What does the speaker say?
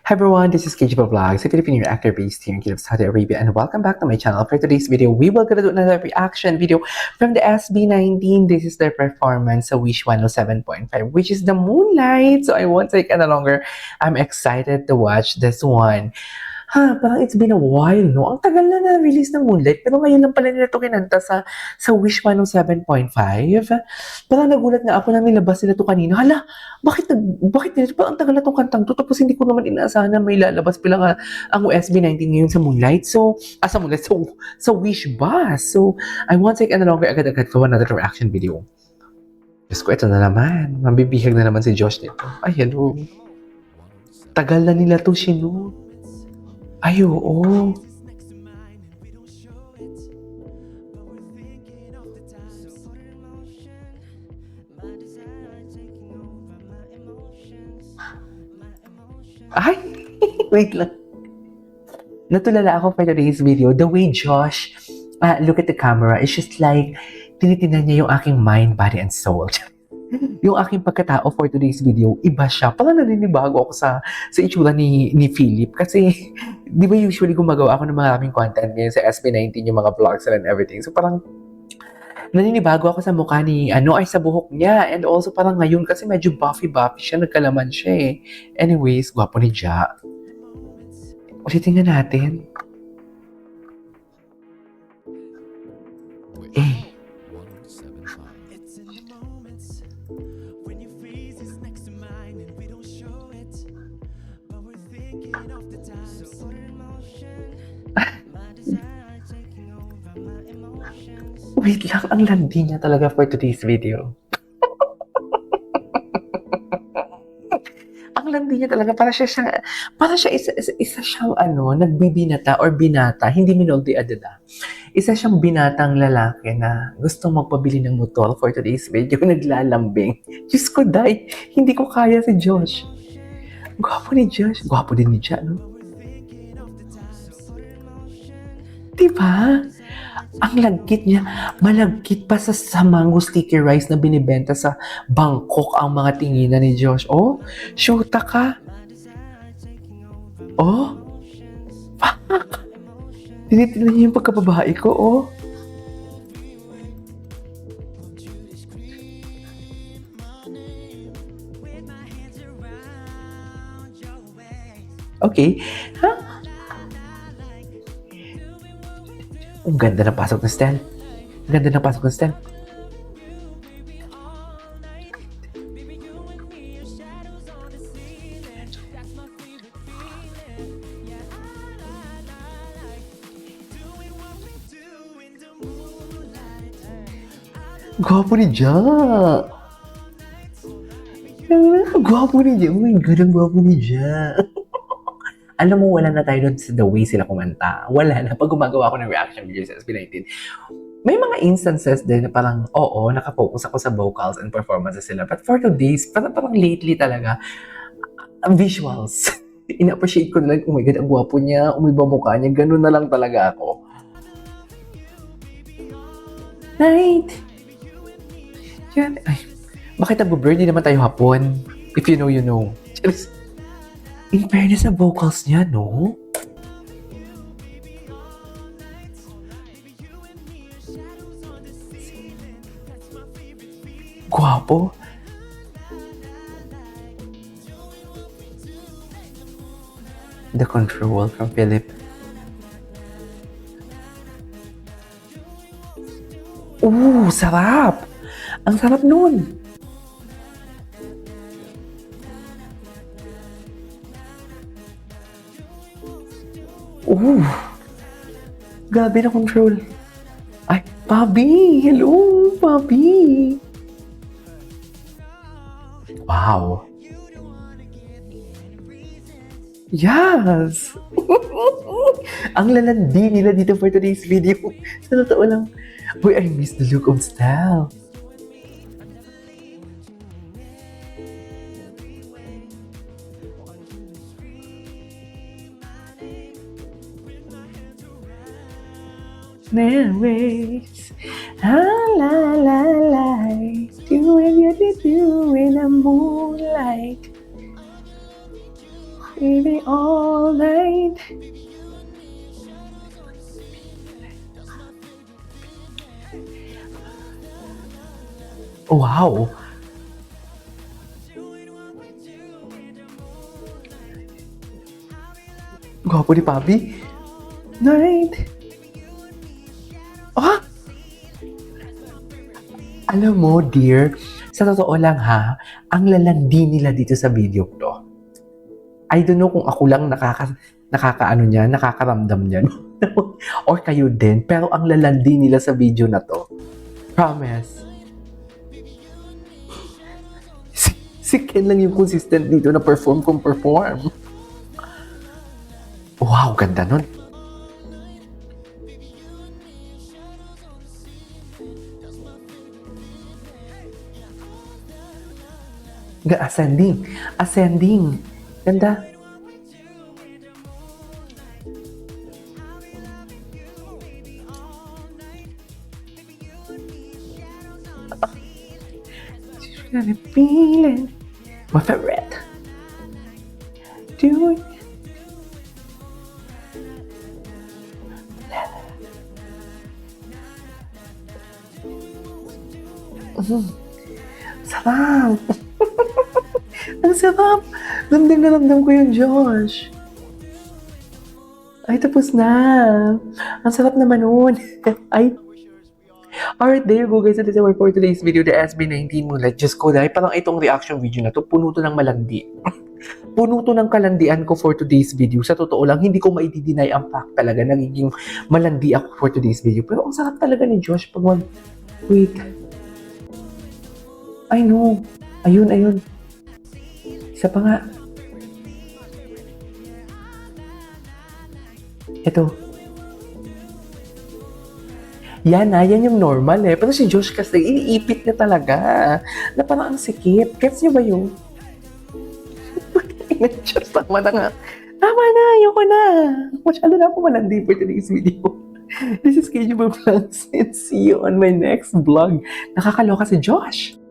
Hi everyone, this is KG Vlogs, a Filipino actor based here in Kiev, Saudi Arabia, and welcome back to my channel. For today's video, we will gonna do another reaction video from the SB19. This is their performance sa Wish 107.5, which is the Moonlight. So I won't take any longer. I'm excited to watch this one. Parang it's been a while, no? Ang tagal na na-release ng Moonlight, pero ngayon lang pala nila ito kinanta sa Wish 107.5. Parang nagulat nga ako nang nilabas nila ito kanina. Hala, bakit nila ito? Parang ang tagal na itong kantang to. Tapos hindi ko naman inaasahan na may lalabas pala nga ang SB19 ngayon sa Moonlight. Sa Moonlight, sa Wish ba? So, I won't take any longer agad-agad for another reaction video. Diyos ko, ito na naman. Mabibihag na naman si Josh nito. Ay, hello. Tagal na nila to sinu. Ay, oo. Ay, wait lang. Natulala ako for today's video. The way Josh look at the camera, it's just like tinitingnan niya yung aking mind, body, and soul. Yung aking pagkatao for today's video, iba siya. Parang naninibago ako sa itsura ni Philip. Kasi, di ba usually gumagawa ako ng maraming content ngayon sa SB19, yung mga vlogs and everything. So parang, naninibago ako sa mukha ni, sa buhok niya. And also parang ngayon, kasi medyo buffy siya, nagkalaman siya eh. Anyways, gwapo ni Ja. Ulitin nga natin. Wait lang, ang landi niya talaga for today's video. Ang landi niya talaga, para siya isa siyang nagbibinata or binata, hindi minoldi adada. Isa siyang binatang lalaki na gustong magpabili ng motor for today's video, naglalambing. Diyos ko, day, hindi ko kaya si Josh. Gwapo ni Josh, gwapo din ni Ja, no? Diba? Ang lagkit niya, malagkit pa sa mango sticky rice na binibenta sa Bangkok ang mga tinginan ni Josh. Oh, shoota ka. Oh, fuck. Tinitignan niya yung pagkababae ko, oh. Okay. Huh? Ang ganda ng pasok ng Stel. Ang ganda ng pasok ng Stel. Gwapo ni Ja. Gwapo ni Ja. Oh my God, ang gwapo ni Ja. Alam mo, wala na tayo doon sa the way sila kumanta. Wala na. Pag gumagawa ako ng reaction videos sa SB19, may mga instances din na parang, oo, nakafocus ako sa vocals and performances sila. But for today's, parang lately talaga, visuals. Ina-appreciate ko na lang, oh my God, ang gwapo niya, umiba mukha niya, ganun na lang talaga ako. Night! Yan. Ay, bakit nag-birthday naman tayo hapon? If you know, you know. In fairness sa vocals niya, no? Gwapo. The Control from Philip. Ooh, sarap! Ang sarap nun! Grabe na Control. Ay, Pabi! Hello, Pabi! Wow! Yes! Ang lalandi nila dito for today's video. Sa totoo lang, boy, I miss the look of style. Memories, la la la, doing what you do in the moonlight. Maybe all night. Wow! Gwapo ni Pabi. Night! Ah! Alam mo, dear, sa totoo lang ha, ang lalandi nila dito sa video to. I don't know kung ako lang nakakaano niya, nakakaramdam niyan. Or kayo din, pero ang lalandi nila sa video na to. Promise. Si Ken lang yung consistent dito na perform. Wow, ganda nun. Ascending. Ganda. Got a feeling. My favorite. Do it. Sarap. Ang sarap. Ramdam na ramdam ko yung Josh. Ay, tapos na. Ang sarap naman nun. Ay. Alright, there you go guys. That is our for today's video. The SB19 Moonlight. Just go dahil parang itong reaction video na to, puno to ng malandi. Puno to ng kalandian ko for today's video. Sa totoo lang, hindi ko maidi-deny ang fact talaga. Nagiging malandi ako for today's video. Pero ang sarap talaga ni Josh pag wait. I know. Ayun. Isa pa nga. Ito. Yan yung normal eh. Pero si Josh kasi, iniipit niya talaga. Na parang ang sikip. Gets niyo ba yun? Josh, tama na nga. Tama na, ayoko na. Masyado na ako malandi for today's video. This is KJ Vlogs and see you on my next vlog. Nakakaloka si Josh.